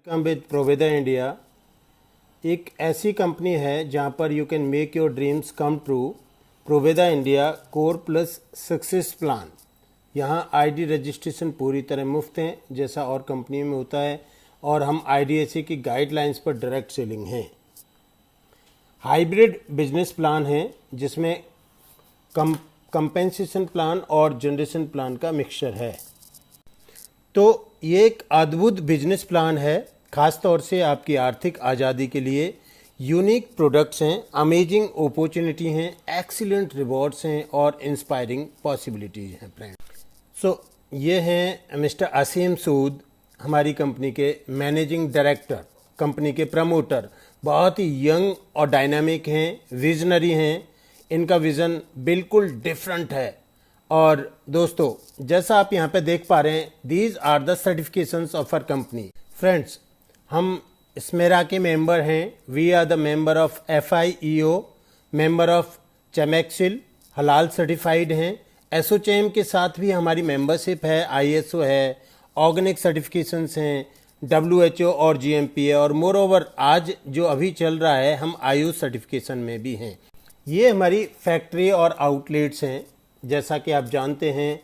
Welcome with प्रोवेदा India. एक ऐसी company है जहां पर you can make your dreams come true. Proveda India core plus success plan. यहां आईडी रजिस्ट्रेशन पूरी तरह मुफ्त है जैसा और कंपनियों में होता है, और हम आईडीएसए की गाइडलाइंस पर डायरेक्ट सेलिंग हैं। हाइब्रिड बिजनेस प्लान है जिसमें कंपेंसेशन प्लान और जनरेशन प्लान का मिक्सचर है। तो ये एक अद्भुत बिजनेस प्लान है, खास तौर से आपकी आर्थिक आज़ादी के लिए। यूनिक प्रोडक्ट्स हैं, अमेजिंग अपॉर्चुनिटी हैं, एक्सीलेंट रिवॉर्ड्स हैं और इंस्पायरिंग पॉसिबिलिटीज़ हैं फ्रेंड। सो ये हैं मिस्टर असीम सूद, हमारी कंपनी के मैनेजिंग डायरेक्टर, कंपनी के प्रमोटर। बहुत ही यंग और डायनामिक हैं, विजनरी हैं। इनका विज़न बिल्कुल डिफरेंट है। और दोस्तों, जैसा आप यहाँ पे देख पा रहे हैं, these are the certifications of our company. Friends, हम स्मेरा के मेंबर हैं। We are the member of FIEO, member of Chemexcil, हलाल सर्टिफाइड हैं। एसोचैम के साथ भी हमारी मेंबरशिप है, ISO है, ऑर्गेनिक सर्टिफिकेशंस हैं, WHO और GMP है, और मोर ओवर आज जो अभी चल रहा है हम आयुष सर्टिफिकेशन में भी हैं। ये हमारी फैक्ट्री और आउटलेट्स हैं। जैसा कि आप जानते हैं,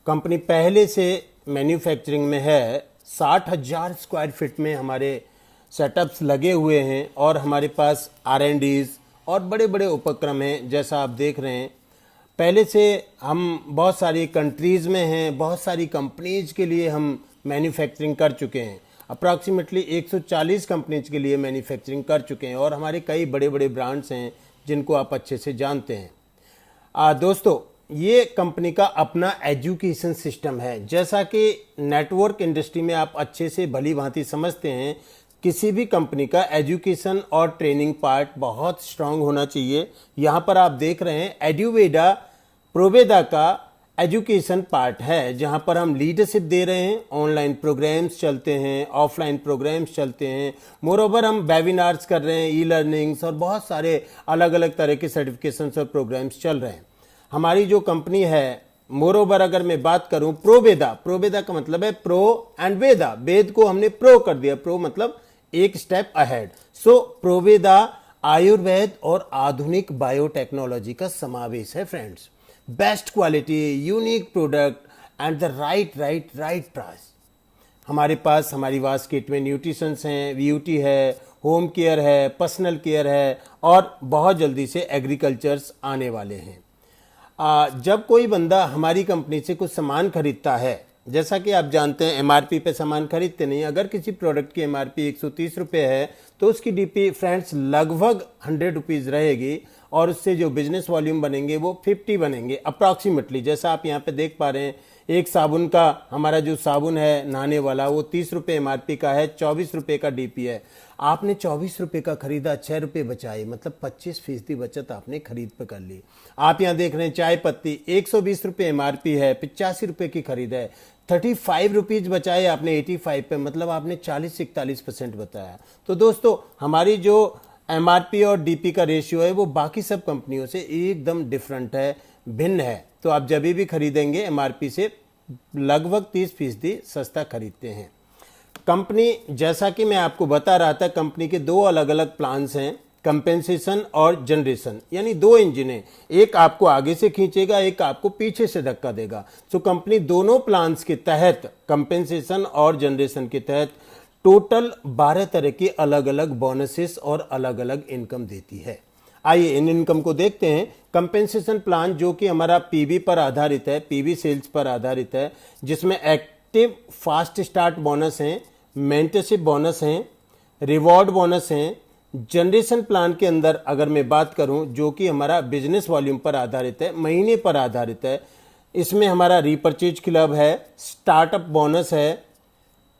कंपनी पहले से मैन्युफैक्चरिंग में है। 60,000 स्क्वायर फीट में हमारे सेटअप्स लगे हुए हैं, और हमारे पास R&Ds और बड़े बड़े उपक्रम हैं। जैसा आप देख रहे हैं, पहले से हम बहुत सारी कंट्रीज़ में हैं, बहुत सारी कंपनीज के लिए हम मैन्युफैक्चरिंग कर चुके हैं। अप्रॉक्सीमेटली 140 कंपनीज के लिए मैन्युफैक्चरिंग कर चुके हैं, और हमारे कई बड़े बड़े ब्रांड्स हैं जिनको आप अच्छे से जानते हैं। दोस्तों, ये कंपनी का अपना एजुकेशन सिस्टम है। जैसा कि नेटवर्क इंडस्ट्री में आप अच्छे से भली भांति समझते हैं, किसी भी कंपनी का एजुकेशन और ट्रेनिंग पार्ट बहुत स्ट्रांग होना चाहिए। यहाँ पर आप देख रहे हैं एड्यूवेडा प्रोवेदा का एजुकेशन पार्ट है, जहाँ पर हम लीडरशिप दे रहे हैं। ऑनलाइन प्रोग्राम्स चलते हैं, ऑफलाइन प्रोग्राम्स चलते हैं। मोरोवर हम वेबिनार्स कर रहे हैं, ई-लर्निंग्स और बहुत सारे अलग अलग तरह के सर्टिफिकेशंस और प्रोग्राम्स चल रहे हैं। हमारी जो कंपनी है, मोरोवर अगर मैं बात करूं, प्रोवेदा का मतलब है प्रो एंड वेदा। वेद को हमने प्रो कर दिया, प्रो मतलब एक स्टेप अहेड। सो प्रोवेदा आयुर्वेद और आधुनिक बायोटेक्नोलॉजी का समावेश है friends. Best quality, unique product and the right price. हमारे पास हमारी वास किट में न्यूट्रिशंस हैं, VUT है, होम केयर है, पर्सनल केयर है, और बहुत जल्दी से एग्रीकल्चर्स आने वाले हैं। जब कोई बंदा हमारी कंपनी से कुछ सामान खरीदता है, जैसा कि आप जानते हैं MRP पे सामान खरीदते नहीं। अगर किसी प्रोडक्ट की MRP 130 रुपये है तो उसकी DP फ्रेंड्स लगभग 100 रुपीज़ रहेगी, और उससे जो बिजनेस वॉल्यूम बनेंगे वो 50 बनेंगे अप्रॉक्सीमेटली। जैसा आप यहाँ पे देख पा रहे हैं, एक साबुन का, हमारा जो साबुन है नहाने वाला, वो 30 रुपये MRP का है, 24 रुपये का DP है। आपने 24 रुपये का खरीदा, 6 रुपये बचाए, मतलब 25% बचत आपने खरीद पे कर ली। आप यहाँ देख रहे हैं चाय पत्ती 120 रुपये MRP है, 85 रुपये की खरीद है, 35 रुपीज़ बचाए आपने 85 पे, मतलब आपने 40-41% बताया। तो दोस्तों, हमारी जो MRP और DP का रेशियो है वो बाकी सब कंपनियों से एकदम डिफरेंट है, भिन्न है। तो आप जब भी खरीदेंगे MRP से लगभग 30% सस्ता खरीदते हैं। कंपनी, जैसा कि मैं आपको बता रहा था, कंपनी के दो अलग अलग प्लान्स हैं, कंपेंसेशन और जनरेशन, यानी दो इंजन हैं। एक आपको आगे से खींचेगा, एक आपको पीछे से धक्का देगा। तो कंपनी दोनों प्लान्स के तहत, कंपेंसेशन और जनरेशन के तहत, टोटल 12 तरह के अलग अलग बोनसेस और अलग अलग इनकम देती है। आइए इन इनकम को देखते हैं। कंपेंसेशन प्लान जो कि हमारा PV पर आधारित है, PV सेल्स पर आधारित है, जिसमें एक्टिव फास्ट स्टार्ट बोनस हैं, मेंटरशिप बोनस हैं, रिवॉर्ड बोनस हैं। जनरेशन प्लान के अंदर अगर मैं बात करूं, जो कि हमारा बिजनेस वॉल्यूम पर आधारित है, महीने पर आधारित है, इसमें हमारा रीपर्चेज क्लब है, स्टार्टअप बोनस है,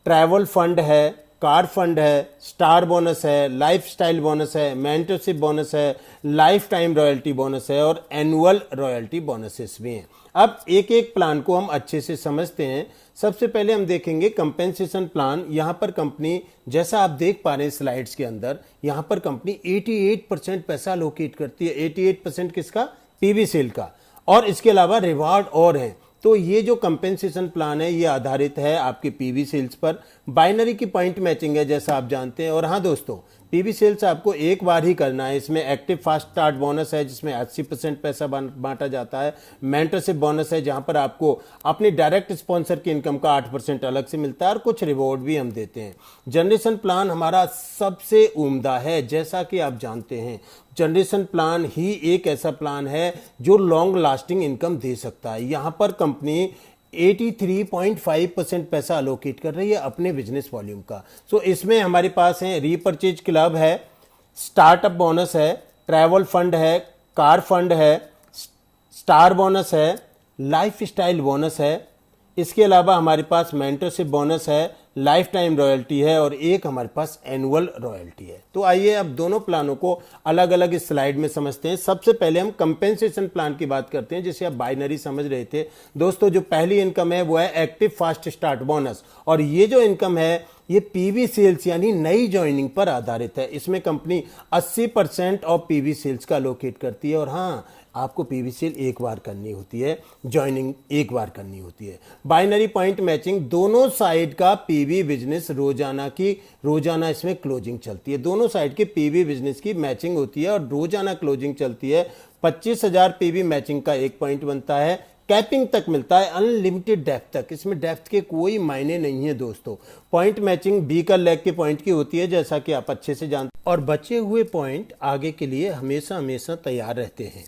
ट्रैवल फंड है, कार फंड है, स्टार बोनस है, लाइफस्टाइल बोनस है, मेंटरशिप बोनस है, लाइफ टाइम रॉयल्टी बोनस है, और एनुअल रॉयल्टी बोनसेस भी हैं। अब एक एक प्लान को हम अच्छे से समझते हैं। सबसे पहले हम देखेंगे कंपेंसेशन प्लान। यहाँ पर कंपनी, जैसा आप देख पा रहे हैं स्लाइड्स के अंदर, यहाँ पर कंपनी 88% पैसा लोकेट करती है। 88% किसका? PV सेल का। और इसके अलावा रिवार्ड और हैं। तो ये जो कंपेंसेशन प्लान है ये आधारित है आपके पीवी सेल्स पर। बाइनरी की पॉइंट मैचिंग है जैसा आप जानते हैं। और हाँ दोस्तों, पीवी सेल्स आपको एक बार ही करना है। इसमें एक्टिव फास्ट स्टार्ट बोनस है जिसमें 80% पैसा बांटा जाता है। मेंटरशिप बोनस है जहां पर आपको अपनी डायरेक्ट स्पॉन्सर की इनकम का 8% अलग से मिलता है और कुछ रिवॉर्ड भी हम देते हैं। जनरेशन प्लान हमारा सबसे उम्दा है। जैसा कि आप जानते हैं, जनरेशन प्लान ही एक ऐसा प्लान है जो लॉन्ग लास्टिंग इनकम दे सकता है। यहां पर कंपनी 83.5% पैसा अलोकेट कर रही है अपने बिजनेस वॉल्यूम का। सो इसमें हमारे पास है रीपर्चेज क्लब है, स्टार्टअप बोनस है, ट्रैवल फंड है, कार फंड है, स्टार बोनस है, लाइफ स्टाइल बोनस है। इसके अलावा हमारे पास मेंटरशिप बोनस है, लाइफ टाइम रॉयल्टी है और एक हमारे पास एनुअल रॉयल्टी है। तो आइए अब दोनों प्लानों को अलग अलग इस स्लाइड में समझते हैं। सबसे पहले हम कंपेंसेशन प्लान की बात करते हैं जिसे आप बाइनरी समझ रहे थे। दोस्तों, जो पहली इनकम है वो है एक्टिव फास्ट स्टार्ट बोनस, और ये जो इनकम है ये पीवी सेल्स यानी नई ज्वाइनिंग पर आधारित है। इसमें कंपनी 80% ऑफ पीवी सेल्स का अलोकेट करती है। और हाँ, आपको पीवी सेल एक बार करनी होती है, ज्वाइनिंग एक बार करनी होती है। बाइनरी पॉइंट मैचिंग, दोनों साइड का पीवी बिजनेस रोजाना इसमें क्लोजिंग चलती है। दोनों साइड के पीवी बिजनेस की मैचिंग होती है और रोजाना क्लोजिंग चलती है। 25,000 पीवी मैचिंग का एक पॉइंट बनता है। कैपिंग तक मिलता है, अनलिमिटेड डेप्थ तक। इसमें डेप्थ के कोई मायने नहीं है दोस्तों। पॉइंट मैचिंग बीकर लेग के पॉइंट की होती है जैसा कि आप अच्छे से जानते हैं, और बचे हुए पॉइंट आगे के लिए हमेशा तैयार रहते हैं।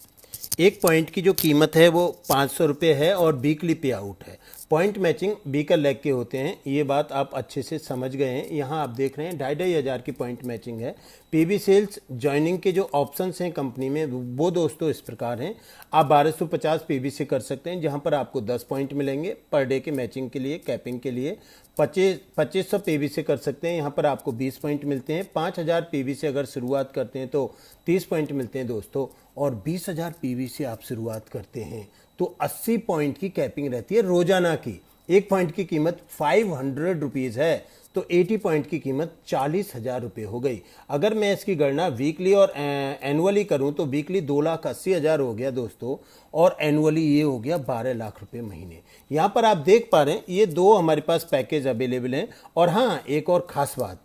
एक पॉइंट की जो कीमत है वो 500 रुपये है और वीकली पे आउट है। पॉइंट मैचिंग बीकर लेग के होते हैं, ये बात आप अच्छे से समझ गए हैं। यहाँ आप देख रहे हैं 2,500 की पॉइंट मैचिंग है। पीवी सेल्स ज्वाइनिंग के जो ऑप्शंस हैं कंपनी में वो दोस्तों इस प्रकार हैं। आप 1250 पीवी से कर सकते हैं जहाँ पर आपको 10 पॉइंट मिलेंगे पर डे के मैचिंग के लिए, कैपिंग के लिए। 2500 पीवी से कर सकते हैं, यहाँ पर आपको 20 पॉइंट मिलते हैं। 5000 पीवी से अगर शुरुआत करते हैं तो 30 पॉइंट मिलते हैं दोस्तों। और 20,000 पीवी से आप शुरुआत करते हैं तो 80 पॉइंट की कैपिंग रहती है रोजाना की। एक पॉइंट की कीमत 500 रुपीज है तो 80 पॉइंट की कीमत 40,000 रुपये हो गई। अगर मैं इसकी गणना वीकली और एनुअली करूं तो वीकली 2,80,000 हो गया दोस्तों, और एनुअली ये हो गया 12 लाख रुपए महीने। यहां पर आप देख पा रहे हैं ये दो हमारे पास पैकेज अवेलेबल हैं। और हाँ, एक और खास बात,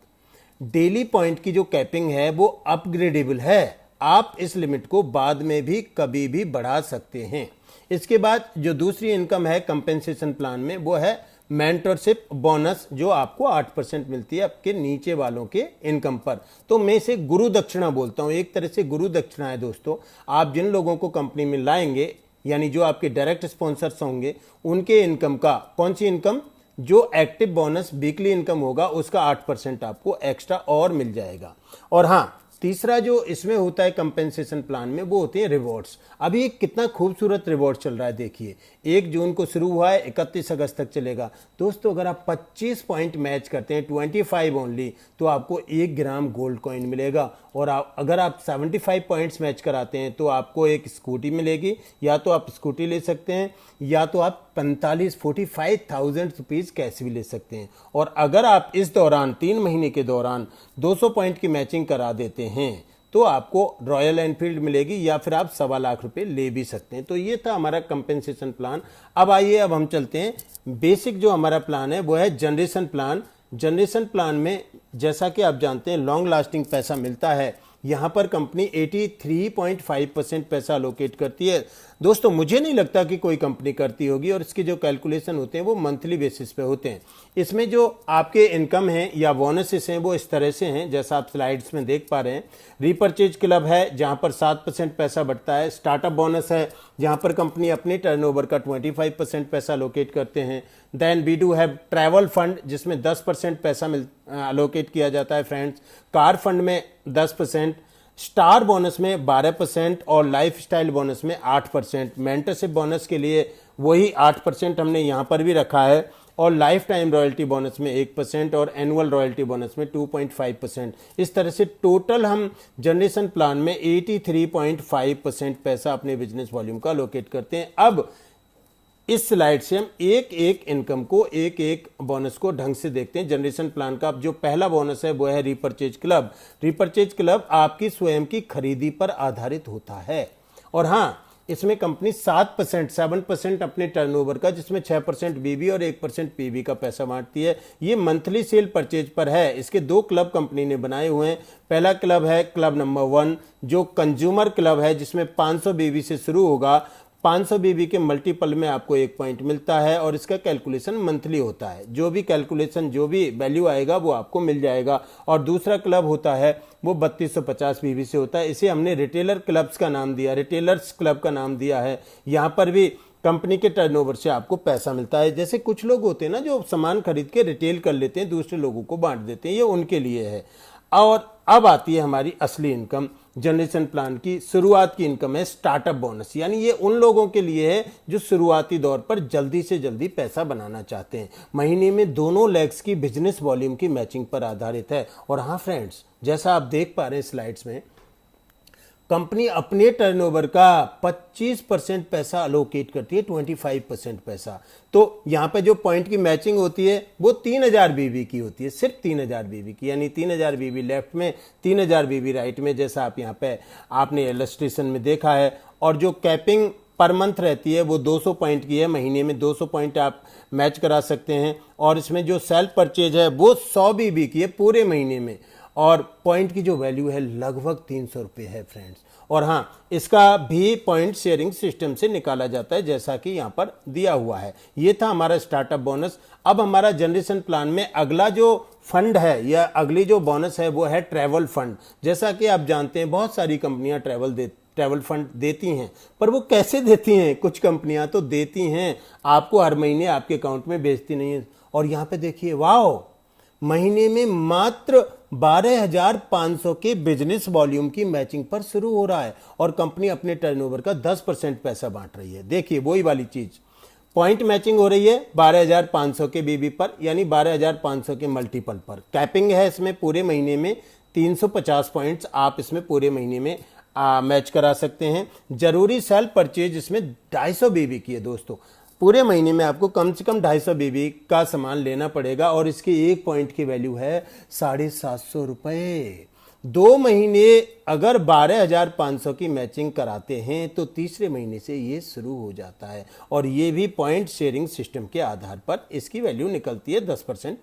डेली पॉइंट की जो कैपिंग है वो अपग्रेडेबल है। आप इस लिमिट को बाद में भी कभी भी बढ़ा सकते हैं। इसके बाद जो दूसरी इनकम है कंपेंसेशन प्लान में वो है मेंटरशिप बोनस, जो आपको 8% मिलती है आपके नीचे वालों के इनकम पर। तो मैं इसे गुरु दक्षिणा बोलता हूं, एक तरह से गुरु दक्षिणा है दोस्तों। आप जिन लोगों को कंपनी में लाएंगे यानी जो आपके डायरेक्ट स्पॉन्सर्स होंगे उनके इनकम का, कौन सी इनकम, जो एक्टिव बोनस वीकली इनकम होगा उसका 8% आपको एक्स्ट्रा और मिल जाएगा। और हाँ, तीसरा जो इसमें होता है कंपेंसेशन प्लान में वो होते हैं रिवॉर्ड्स। अभी एक कितना खूबसूरत रिवॉर्ड चल रहा है, देखिए 1 जून को शुरू हुआ है, 31 अगस्त तक चलेगा दोस्तों। अगर आप 25 पॉइंट मैच करते हैं, 25 ओनली, तो आपको 1 ग्राम गोल्ड कॉइन मिलेगा। और अगर आप 75 पॉइंट्स मैच कराते हैं तो आपको एक स्कूटी मिलेगी। या तो आप स्कूटी ले सकते हैं या तो आप 45,000 रुपीज कैश भी ले सकते हैं। और अगर आप इस दौरान 3 महीने के दौरान 200 पॉइंट की मैचिंग करा देते हैं तो आपको रॉयल एनफील्ड मिलेगी, या फिर आप 1.25 लाख रुपए ले भी सकते हैं। तो ये था हमारा कंपेंसेशन प्लान। अब आइए, अब हम चलते हैं बेसिक जो हमारा प्लान है वो है जनरेशन प्लान। जनरेशन प्लान में जैसा कि आप जानते हैं लॉन्ग लास्टिंग पैसा मिलता है। यहां पर कंपनी 83.5% पैसा अलोकेट करती है दोस्तों। मुझे नहीं लगता कि कोई कंपनी करती होगी, और इसके जो कैलकुलेशन होते हैं वो मंथली बेसिस पे होते हैं। इसमें जो आपके इनकम हैं या बोनसेस हैं वो इस तरह से हैं जैसा आप स्लाइड्स में देख पा रहे हैं। रीपर्चेज क्लब है जहां पर 7% पैसा बढ़ता है। स्टार्टअप बोनस है जहां पर कंपनी अपने टर्नओवर का 25% पैसा अलोकेट करते हैं। Then we do have travel fund जिसमें 10% पैसा अलोकेट किया जाता है फ्रेंड्स। कार फंड में 10%, स्टार बोनस में 12% और लाइफ स्टाइल बोनस में 8%। मेंटरशिप बोनस के लिए वही 8% हमने यहां पर भी रखा है, और लाइफ टाइम रॉयल्टी बोनस में 1% और एनुअल रॉयल्टी बोनस में 2.5%। इस तरह से टोटल हम जनरेशन प्लान में 83.5% पैसा अपने बिजनेस वॉल्यूम का अलोकेट करते हैं। अब इस स्लाइड से हम एक एक इनकम को, एक एक बोनस को ढंग से देखते हैं। जनरेशन प्लान का जो पहला बोनस है वो है रीपर्चेज क्लब। रीपर्चेज क्लब आपकी स्वयं की खरीदी पर आधारित होता है। और हाँ, इसमें कंपनी 7% अपने टर्नओवर का, जिसमें 6% बीबी और 1% पीबी का पैसा बांटती है। ये मंथली सेल परचेज पर है। इसके 2 क्लब कंपनी ने बनाए हुए हैं। पहला क्लब है क्लब नंबर 1, जो कंज्यूमर क्लब है, जिसमें 500 बीबी से शुरू होगा। 500 बीबी के मल्टीपल में आपको 1 पॉइंट मिलता है और इसका कैलकुलेशन मंथली होता है। जो भी कैलकुलेशन, जो भी वैल्यू आएगा वो आपको मिल जाएगा। और दूसरा क्लब होता है वो 3250 बीबी से होता है। इसे हमने रिटेलर क्लब्स का नाम दिया, रिटेलर्स क्लब का नाम दिया है। यहाँ पर भी कंपनी के टर्नओवर से आपको पैसा मिलता है। जैसे कुछ लोग होते हैं ना, जो सामान खरीद के रिटेल कर लेते हैं, दूसरे लोगों को बांट देते हैं, ये उनके लिए है। और अब आती है हमारी असली इनकम। जनरेशन प्लान की शुरुआत की इनकम है स्टार्टअप बोनस, यानी ये उन लोगों के लिए है जो शुरुआती दौर पर जल्दी से जल्दी पैसा बनाना चाहते हैं। महीने में दोनों लेग्स की बिजनेस वॉल्यूम की मैचिंग पर आधारित है। और हाँ फ्रेंड्स, जैसा आप देख पा रहे हैं स्लाइड्स में, कंपनी अपने टर्नओवर का 25% पैसा अलोकेट करती है, 25% पैसा। तो यहाँ पे जो पॉइंट की मैचिंग होती है वो 3000 बीबी की होती है, सिर्फ 3000 बीबी की, यानी 3000 बीबी लेफ्ट में, 3000 बीबी राइट में, जैसा आप यहाँ पे आपने इलस्ट्रेशन में देखा है। और जो कैपिंग पर मंथ रहती है वो 200 पॉइंट की है। महीने में 200 पॉइंट आप मैच करा सकते हैं। और इसमें जो सेल्फ परचेज है वो 100 बीबी की है पूरे महीने में। और पॉइंट की जो वैल्यू है लगभग 300 रुपये है फ्रेंड्स। और हाँ, इसका भी पॉइंट शेयरिंग सिस्टम से निकाला जाता है, जैसा कि यहाँ पर दिया हुआ है। ये था हमारा स्टार्टअप बोनस। अब हमारा जनरेशन प्लान में अगला जो फंड है या अगली जो बोनस है वो है ट्रैवल फंड। जैसा कि आप जानते हैं बहुत सारी कंपनियां ट्रैवल फंड देती हैं, पर वो कैसे देती हैं? कुछ कंपनियां तो देती हैं, आपको हर महीने आपके अकाउंट में भेजती नहीं है। और यहाँ पे देखिए, वाह, महीने में मात्र 12,500 के बिजनेस वॉल्यूम की मैचिंग पर शुरू हो रहा है और कंपनी अपने टर्नओवर का 10% पैसा बांट रही है। देखिए वही वाली चीज, पॉइंट मैचिंग हो रही है 12,500 के बीबी पर, यानी 12,500 के मल्टीपल पर। कैपिंग है इसमें पूरे महीने में 350 पॉइंट्स आप इसमें पूरे महीने में मैच करा सकते हैं। जरूरी सेल्फ परचेज इसमें 250 बीबी की है दोस्तों। पूरे महीने में आपको कम से कम 250 बीबी का सामान लेना पड़ेगा और इसकी 1 पॉइंट की वैल्यू है 750 रुपये। 2 महीने अगर 12,500 की मैचिंग कराते हैं तो तीसरे महीने से ये शुरू हो जाता है। और ये भी पॉइंट शेयरिंग सिस्टम के आधार पर इसकी वैल्यू निकलती है 10%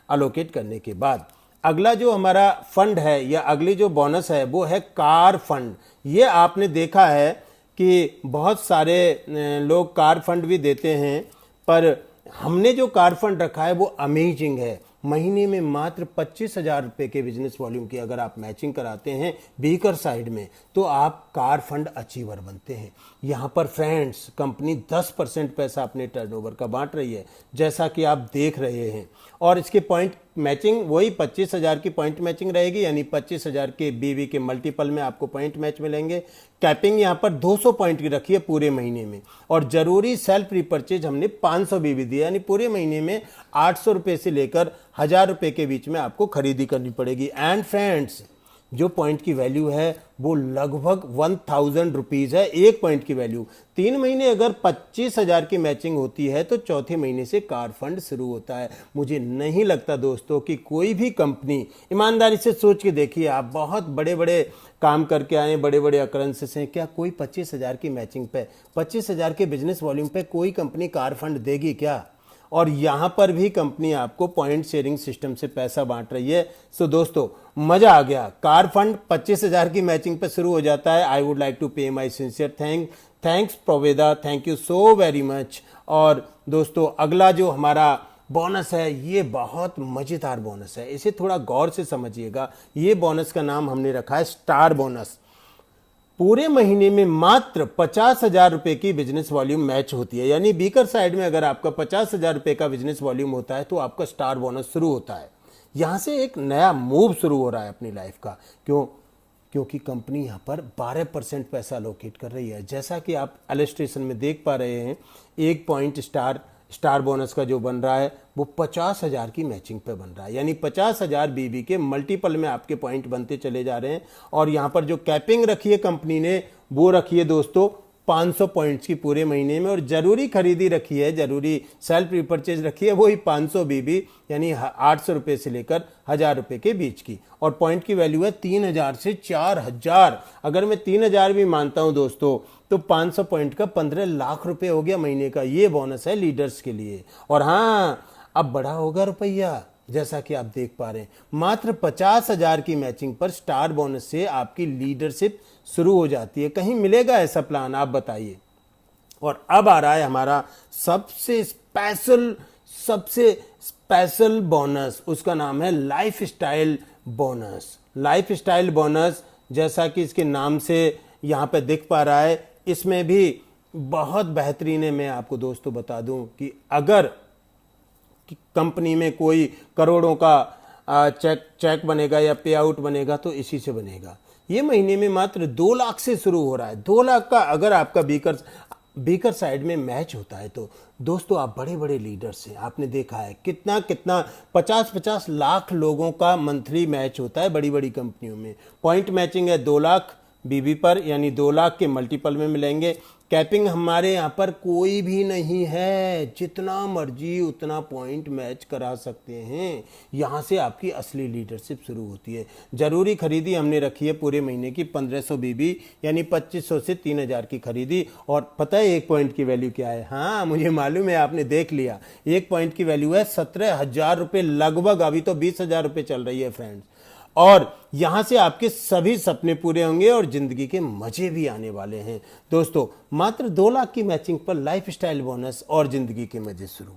अलोकेट करने के बाद। अगला जो हमारा फंड है या अगली जो बोनस है वो है कार फंड। ये आपने देखा है कि बहुत सारे लोग कार फंड भी देते हैं, पर हमने जो कार फंड रखा है वो अमेजिंग है। महीने में मात्र 25,000 रुपये के बिजनेस वॉल्यूम की अगर आप मैचिंग कराते हैं बीकर साइड में तो आप कार फंड अचीवर बनते हैं। यहाँ पर फ्रेंड्स कंपनी 10% पैसा अपने टर्नओवर का बांट रही है, जैसा कि आप देख रहे हैं। और इसके पॉइंट मैचिंग वही 25,000 की पॉइंट मैचिंग रहेगी, यानी 25,000 के बीवी के मल्टीपल में आपको पॉइंट मैच मिलेंगे। कैपिंग यहाँ पर 200 पॉइंट की रखी है पूरे महीने में। और जरूरी सेल्फ रिपर्चेज हमने 500 बीवी दिया, यानी पूरे महीने में 800 रुपये से लेकर 1000 रुपये के बीच में आपको खरीदी करनी पड़ेगी। एंड फ्रेंड्स, जो पॉइंट की वैल्यू है वो लगभग 1000 रुपीज है, 1 पॉइंट की वैल्यू। 3 महीने अगर 25,000 की मैचिंग होती है तो चौथे महीने से कार फंड शुरू होता है। मुझे नहीं लगता दोस्तों कि कोई भी कंपनी, ईमानदारी से सोच के देखिए, आप बहुत बड़े बड़े काम करके आए, बड़े बड़े अकरेंसेस हैं, क्या कोई 25,000 की मैचिंग पे, 25,000 के बिजनेस वॉल्यूम पे कोई कंपनी कार फंड देगी क्या? और यहां पर भी कंपनी आपको पॉइंट शेयरिंग सिस्टम से पैसा बांट रही है। सो दोस्तों मजा आ गया। कार फंड 25,000 की मैचिंग पे शुरू हो जाता है। I would like to pay my sincere thanks Proveda, thank you so very much. और दोस्तों अगला जो हमारा बोनस है ये बहुत मजेदार बोनस है, इसे थोड़ा गौर से समझिएगा। ये बोनस का नाम हमने रखा है स्टार बोनस। पूरे महीने में मात्र 50,000 रुपए की बिजनेस वॉल्यूम मैच होती है, यानी बीकर साइड में अगर आपका 50,000 रुपए का बिजनेस वॉल्यूम होता है तो आपका स्टार बोनस शुरू होता है। यहां से एक नया मूव शुरू हो रहा है अपनी लाइफ का। क्योंकि कंपनी यहां पर 12% पैसा लोकेट कर रही है। जैसा कि आप इलस्ट्रेशन में देख पा रहे हैं, 1 पॉइंट स्टार बोनस का जो बन रहा है वो 50,000 की मैचिंग पे बन रहा है, यानी 50,000 बीबी के मल्टीपल में आपके पॉइंट बनते चले जा रहे हैं। और यहां पर जो कैपिंग रखी है कंपनी ने वो रखी है दोस्तों 500 पॉइंट्स की पूरे महीने में, और जरूरी खरीदी रखी है, जरूरी सेल्फ रिपर्चेज रखी है वही 500 बीबी यानी 800 रुपए से लेकर 1000 रुपए के बीच की, और पॉइंट की वैल्यू है 3000 से 4000। अगर मैं 3000 भी मानता हूं दोस्तों तो 500 पॉइंट का 15 लाख रुपए हो गया महीने का। ये बोनस है लीडर्स के लिए। और हाँ, अब बड़ा होगा रुपया, जैसा कि आप देख पा रहे हैं, मात्र 50,000 की मैचिंग पर स्टार बोनस से आपकी लीडरशिप शुरू हो जाती है। कहीं मिलेगा ऐसा प्लान, आप बताइए। और अब आ रहा है हमारा सबसे स्पेशल बोनस, उसका नाम है life style bonus. Life style bonus, जैसा कि इसके नाम से यहाँ पे दिख पा रहा है, इसमें भी बहुत बेहतरीन है। मैं आपको दोस्तों बता दूं कि अगर कंपनी में कोई करोड़ों का चेक बनेगा या पे आउट बनेगा तो इसी से बनेगा। ये महीने में मात्र 2 लाख से शुरू हो रहा है। 2 लाख का अगर आपका बीकर साइड में मैच होता है तो दोस्तों आप बड़े बड़े लीडर्स हैं, आपने देखा है कितना 50-50 लाख लोगों का मंथली मैच होता है बड़ी बड़ी कंपनियों में। पॉइंट मैचिंग है 2 लाख बीबी पर, यानी 2 लाख के मल्टीपल में मिलेंगे। कैपिंग हमारे यहाँ पर कोई भी नहीं है, जितना मर्जी उतना पॉइंट मैच करा सकते हैं। यहाँ से आपकी असली लीडरशिप शुरू होती है। जरूरी खरीदी हमने रखी है पूरे महीने की 1500 बीबी यानी 2500 से 3000 की खरीदी। और पता है 1 पॉइंट की वैल्यू क्या है? हाँ मुझे मालूम है, आपने देख लिया। 1 पॉइंट की वैल्यू है 17,000 रुपये लगभग। अभी तो 20,000 रुपये चल रही है फ्रेंड्स। और यहां से आपके सभी सपने पूरे होंगे और जिंदगी के मजे भी आने वाले हैं। दोस्तों मात्र 2 लाख की मैचिंग पर लाइफ स्टाइल बोनस और जिंदगी के मजे शुरू।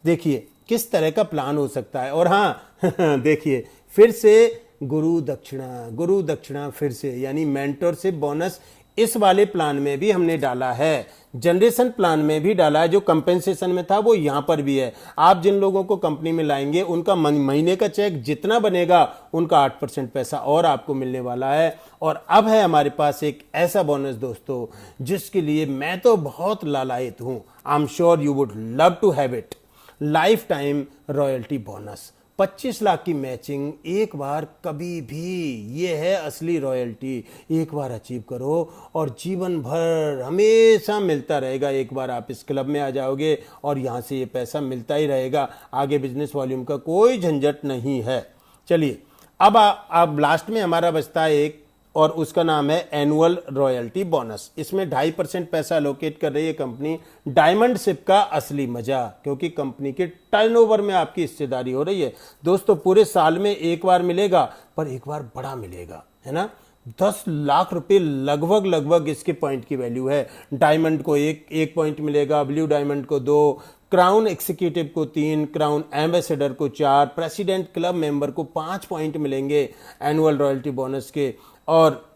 देखिए किस तरह का प्लान हो सकता है। और हाँ देखिए फिर से गुरु दक्षिणा फिर से, यानी मेंटरशिप बोनस इस वाले प्लान में भी हमने डाला है। जनरेशन प्लान में भी डाला है। जो कंपेंसेशन में था वो यहां पर भी है। आप जिन लोगों को कंपनी में लाएंगे उनका महीने का चेक जितना बनेगा उनका 8% पैसा और आपको मिलने वाला है। और अब है हमारे पास एक ऐसा बोनस दोस्तों जिसके लिए मैं तो बहुत लालायित हूं। I am sure you would love to have it. Lifetime royalty bonus 25 lakh की मैचिंग एक बार कभी भी, ये है असली रॉयल्टी। एक बार अचीव करो और जीवन भर हमेशा मिलता रहेगा। एक बार आप इस क्लब में आ जाओगे और यहाँ से ये पैसा मिलता ही रहेगा। आगे बिजनेस वॉल्यूम का कोई झंझट नहीं है। चलिए अब लास्ट में हमारा बचता है एक, और उसका नाम है एनुअल रॉयल्टी बोनस। इसमें 2.5% पैसा एलोकेट कर रही है कंपनी। डायमंड शिप का असली मजा, क्योंकि कंपनी के टर्नओवर में आपकी हिस्सेदारी हो रही है। दोस्तों पूरे साल में एक बार मिलेगा, पर एक बार बड़ा मिलेगा, है ना। 10 लाख रुपए लगभग इसके पॉइंट की वैल्यू है। डायमंड को एक पॉइंट मिलेगा, ब्लू डायमंड को 2, क्राउन एग्जीक्यूटिव को 3, क्राउन एम्बेसडर को 4, प्रेसिडेंट क्लब मेंबर को 5 पॉइंट मिलेंगे एनुअल रॉयल्टी बोनस के, और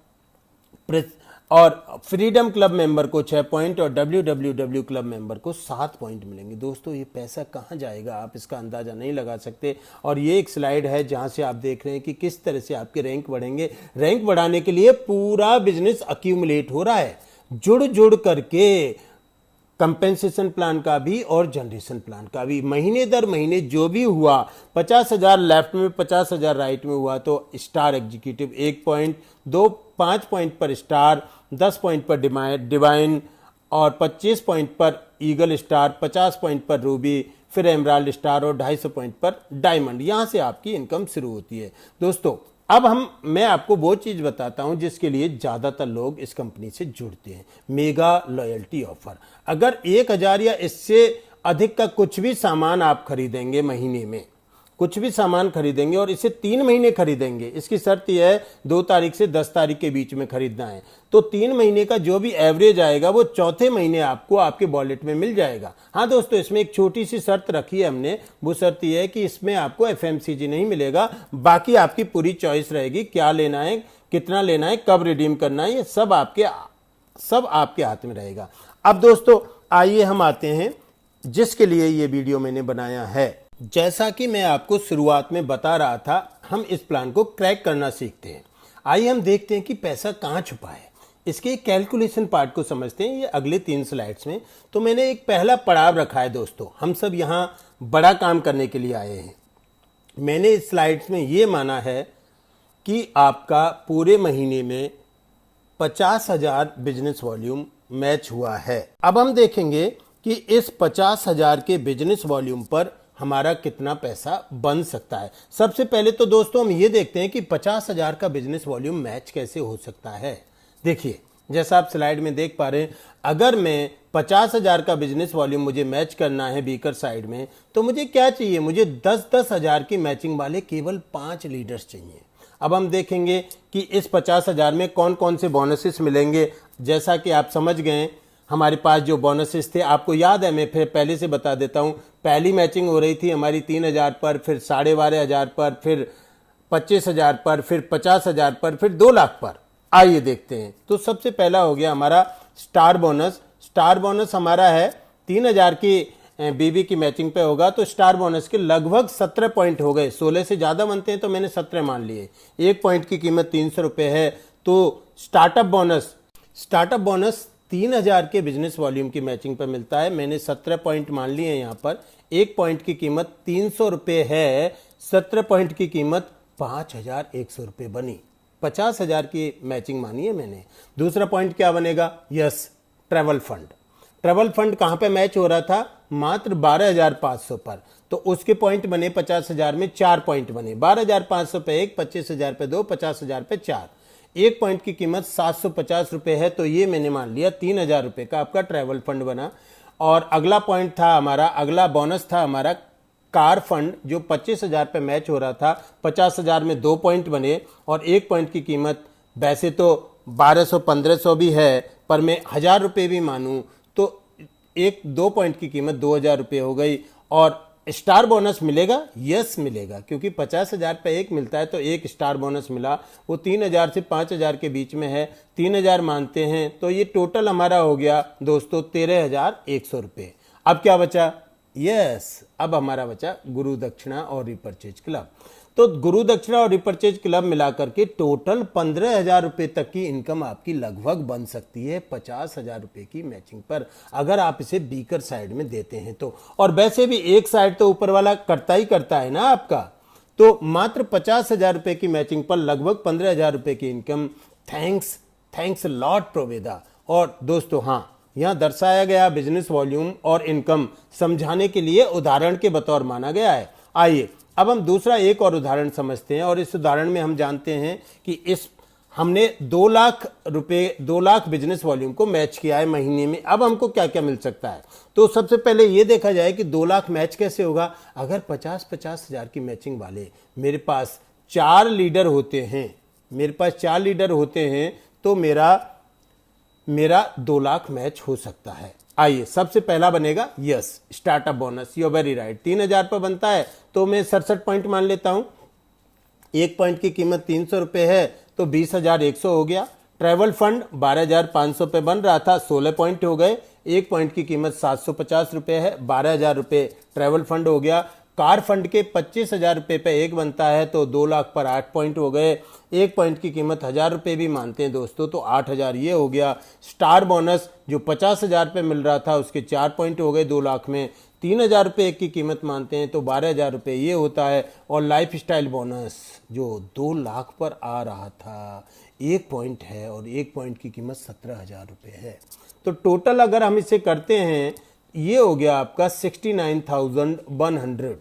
फ्रीडम क्लब मेंबर को 6 पॉइंट और WWW क्लब मेंबर को 7 पॉइंट मिलेंगे। दोस्तों ये पैसा कहां जाएगा आप इसका अंदाजा नहीं लगा सकते। और ये एक स्लाइड है जहां से आप देख रहे हैं कि किस तरह से आपके रैंक बढ़ेंगे। रैंक बढ़ाने के लिए पूरा बिजनेस अक्यूमुलेट हो रहा है, जुड़ करके। कंपेंसेशन प्लान का भी और जनरेशन प्लान का भी महीने दर महीने जो भी हुआ, 50,000 लेफ्ट में 50,000 राइट में हुआ तो स्टार एग्जीक्यूटिव 1 पॉइंट, 5 पॉइंट पर स्टार, 10 पॉइंट पर डिवाइन, और 25 पॉइंट पर ईगल स्टार, 50 पॉइंट पर रूबी, फिर एमराल्ड स्टार और 250 पॉइंट पर डायमंड। यहां से आपकी इनकम शुरू होती है। दोस्तों अब मैं आपको वो चीज बताता हूं जिसके लिए ज्यादातर लोग इस कंपनी से जुड़ते हैं, मेगा लॉयल्टी ऑफर। अगर 1000 या इससे अधिक का कुछ भी सामान आप खरीदेंगे महीने में, कुछ भी सामान खरीदेंगे और इसे 3 महीने खरीदेंगे, इसकी शर्त यह है 2 तारीख से 10 तारीख के बीच में खरीदना है, तो 3 महीने का जो भी एवरेज आएगा वो चौथे महीने आपको आपके वॉलेट में मिल जाएगा। हाँ दोस्तों इसमें एक छोटी सी शर्त रखी है हमने, वो शर्त यह है कि इसमें आपको FMCG नहीं मिलेगा। बाकी आपकी पूरी चॉइस रहेगी, क्या लेना है, कितना लेना है, कब रिडीम करना है, ये सब आपके हाथ में रहेगा। अब दोस्तों आइए हम आते हैं जिसके लिए ये वीडियो मैंने बनाया है। जैसा कि मैं आपको शुरुआत में बता रहा था, हम इस प्लान को क्रैक करना सीखते हैं। आइए हम देखते हैं कि पैसा कहाँ छुपा है। इसके कैलकुलेशन पार्ट को समझते हैं ये अगले 3 स्लाइड्स में। तो मैंने एक पहला पड़ाव रखा है दोस्तों, हम सब यहाँ बड़ा काम करने के लिए आए हैं। मैंने इस स्लाइड्स में ये माना है कि आपका पूरे महीने में 50,000 बिजनेस वॉल्यूम मैच हुआ है। अब हम देखेंगे कि इस 50,000 के बिजनेस वॉल्यूम पर हमारा कितना पैसा बन सकता है। सबसे पहले तो दोस्तों हम ये देखते हैं कि 50,000 का बिजनेस वॉल्यूम मैच कैसे हो सकता है। देखिए, जैसा आप स्लाइड में देख पा रहे हैं, अगर मैं 50,000 का बिजनेस वॉल्यूम मुझे मैच करना है बीकर साइड में, तो मुझे क्या चाहिए? मुझे 10-10 हजार की मैचिंग वाले केवल 5 लीडर्स चाहिए। अब हम देखेंगे कि इस 50,000 में कौन कौन से बोनसेस मिलेंगे। जैसा कि आप समझ गए, हमारे पास जो बोनसेस थे, आपको याद है, मैं फिर पहले से बता देता हूं। पहली मैचिंग हो रही थी हमारी 3,000 पर, फिर 12,500 पर, फिर 25,000 पर, फिर 50,000 पर, फिर 2 लाख पर। आइए देखते हैं। तो सबसे पहला हो गया हमारा स्टार बोनस। स्टार बोनस हमारा है 3,000 की बीबी की मैचिंग पे होगा, तो स्टार बोनस के लगभग 17 पॉइंट हो गए। 16 से ज्यादा बनते हैं तो मैंने 17 मान लिए। 1 पॉइंट की कीमत 300 रुपए है। तो स्टार्टअप बोनस 3,000 के बिजनेस वॉल्यूम की मैचिंग पर मिलता है। मैंने 17 पॉइंट मान लिए हैं यहाँ पर। 1 पॉइंट की कीमत 300 रुपए है। 17 पॉइंट की कीमत 5,100 रुपए बनी। 50,000 की मैचिंग मानी है मैंने। दूसरा पॉइंट क्या बनेगा? Yes, travel fund. Travel fund कहां पे मैच हो रहा था? मात्र 12,500 पर। तो उसके पॉइंट बने 50,000 में 4 पॉइंट बने। 12,500 पे 1, 25,000 पे 2, 50,000 पे 4। 1 पॉइंट की कीमत 750 रुपए है। तो ये मैंने मान लिया 3,000 रुपए का आपका ट्रैवल फंड बना। और अगला पॉइंट था हमारा, अगला बोनस था हमारा कार फंड, जो 25,000 पे मैच हो रहा था। 50,000 में 2 पॉइंट बने और 1 पॉइंट की कीमत वैसे तो 1,200-1,500 भी है, पर मैं 1,000 रुपए भी मानूं तो 2 पॉइंट की कीमत 2,000 रुपए हो गई। और स्टार बोनस मिलेगा? यस मिलेगा, क्योंकि 50,000 पे 1 मिलता है तो 1 स्टार बोनस मिला। वो 3,000 से 5,000 के बीच में है। 3,000 मानते हैं तो ये टोटल हमारा हो गया दोस्तों 13,100 रुपए। अब क्या बचा? यस, अब हमारा बचा गुरु दक्षिणा और रिपर्चेज क्लब। तो गुरु दक्षिणा और रिपर्चेज क्लब मिलाकर के टोटल 15,000 रुपए तक की इनकम आपकी लगभग बन सकती है 50,000 रुपए की मैचिंग पर, अगर आप इसे बीकर साइड में देते हैं तो। और वैसे भी एक साइड तो ऊपर वाला करता ही करता है ना आपका। तो मात्र 50,000 रुपए की मैचिंग पर लगभग 15,000 रुपए की इनकम। Thanks lot प्रोवेदा। और दोस्तों, हाँ, यहां दर्शाया गया बिजनेस वॉल्यूम और इनकम समझाने के लिए उदाहरण के बतौर माना गया है। आइए अब हम दूसरा एक और उदाहरण समझते हैं। और इस उदाहरण में हम जानते हैं कि हमने 2 लाख रुपए, 2 लाख बिजनेस वॉल्यूम को मैच किया है महीने में। अब हमको क्या क्या मिल सकता है? तो सबसे पहले यह देखा जाए कि 2 लाख मैच कैसे होगा। अगर 50-50 हजार की मैचिंग वाले मेरे पास 4 लीडर होते हैं, तो मेरा 2 लाख मैच हो सकता है। आइए, सबसे पहला बनेगा yes, startup bonus. You are very right. 3,000 पर बनता है तो मैं 67 पॉइंट मान लेता हूं। 1 पॉइंट की कीमत 300 रुपए है तो 20,100 हो गया। ट्रैवल फंड 12,500 पे बन रहा था, 16 पॉइंट हो गए। 1 पॉइंट की कीमत 750 रुपए है, 12,000 रुपए ट्रैवल फंड हो गया। कार फंड के 25,000 रुपए पे 1 बनता है तो 2 लाख पर 8 पॉइंट हो गए। 1 पॉइंट की कीमत 1,000 रुपए भी मानते हैं दोस्तों, तो 8,000 ये हो गया। स्टार बोनस जो 50,000 पे मिल रहा था उसके 4 पॉइंट हो गए 2 लाख में। 3,000 रुपए की कीमत मानते हैं तो 12,000 रुपए ये होता है। और लाइफ स्टाइल बोनस जो 2 लाख पर आ रहा था, 1 पॉइंट है और 1 पॉइंट की कीमत 17,000 रुपए है। तो टोटल अगर हम इसे करते हैं, ये हो गया आपका 69,100।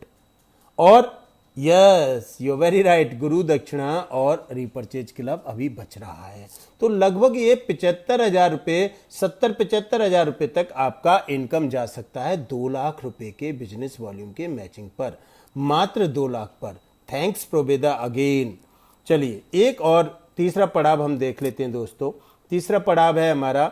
और यस, यू वेरी राइट, गुरु दक्षिणा और रिपर्चेज क्लब अभी बच रहा है। तो लगभग ये 75,000 रुपए, 70-75,000 रुपए तक आपका इनकम जा सकता है 2 लाख रुपए के बिजनेस वॉल्यूम के मैचिंग पर, मात्र 2 लाख पर। Thanks Proveda again. चलिए एक और तीसरा पड़ाव हम देख लेते हैं दोस्तों। तीसरा पड़ाव है हमारा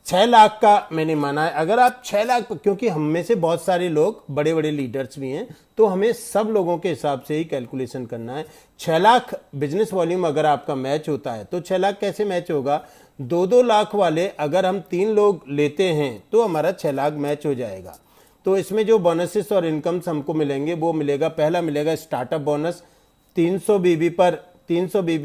6 लाख का मैंने माना है। अगर आप 6 लाख, क्योंकि हम में से बहुत सारे लोग बड़े बड़े लीडर्स भी हैं, तो हमें सब लोगों के हिसाब से ही कैलकुलेशन करना है। 6 लाख बिजनेस वॉल्यूम अगर आपका मैच होता है तो 6 लाख कैसे मैच होगा? 2-2 लाख वाले अगर हम 3 लोग लेते हैं तो हमारा 6 लाख मैच हो जाएगा। तो इसमें जो बोनसेस और इनकम्स हमको मिलेंगे वो मिलेगा, पहला मिलेगा स्टार्टअप बोनस 300 बीबी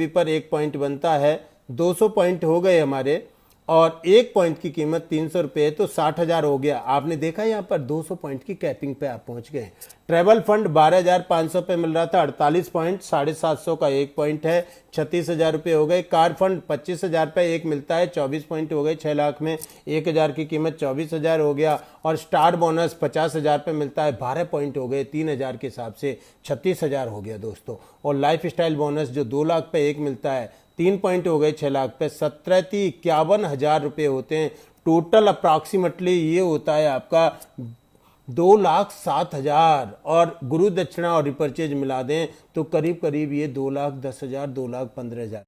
पर 1 पॉइंट बनता है, 200 पॉइंट हो गए हमारे। और 1 पॉइंट की कीमत 300 रुपए है तो 60,000 हो गया। आपने देखा यहाँ पर 200 पॉइंट की कैपिंग पे आप पहुंच गए। ट्रैवल फंड 12,500 पे मिल रहा था, 48 पॉइंट, 750 का 1 पॉइंट है, 36,000 रुपये हो गए। कार फंड 25,000 पे एक मिलता है, 24 पॉइंट हो गए, 6 लाख में 1,000 की कीमत 24,000 हो गया। और स्टार बोनस 50,000 पे मिलता है, 12 पॉइंट हो गए, 3,000 के हिसाब से 36,000 हो गया दोस्तों। और लाइफ स्टाइल बोनस जो 2 लाख पे एक मिलता है, 3 पॉइंट हो गए, 6 लाख पे 51,000 रुपये होते हैं। टोटल अप्रॉक्सीमेटली ये होता है आपका 2,07,000, और गुरु दक्षिणा और रिपर्चेज मिला दें तो करीब करीब ये 2,10,000, 2,15,000